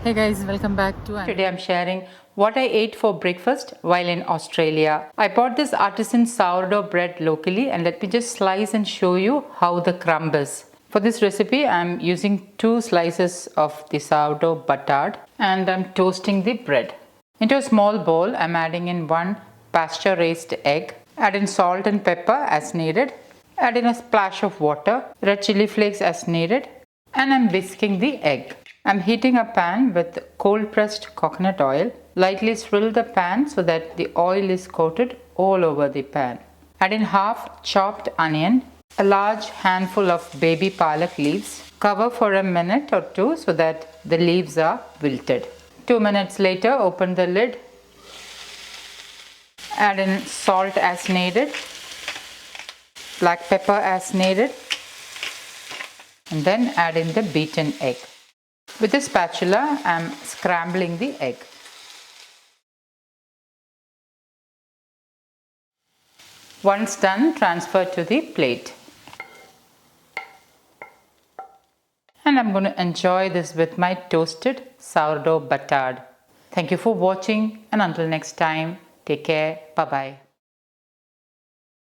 Hey guys, welcome back to Today I'm sharing what I ate for breakfast while in Australia. I bought this artisan sourdough bread locally and let me just slice and show you how the crumb is. For this recipe I'm using 2 slices of the sourdough buttered and I'm toasting the bread. Into a small bowl I'm adding in 1 pasture raised egg. Add in salt and pepper as needed. Add in a splash of water, red chili flakes as needed, and I'm whisking the egg. I'm heating a pan with cold pressed coconut oil. Lightly swirl the pan so that the oil is coated all over the pan. Add in half chopped onion, a large handful of baby palak leaves. Cover for a minute or 2 so that the leaves are wilted. 2 minutes later, open the lid. Add in salt as needed, black pepper as needed, and then add in the beaten egg. With a spatula, I am scrambling the egg. Once done, transfer to the plate. And I'm going to enjoy this with my toasted sourdough buttered. Thank you for watching, and until next time, take care. Bye-bye.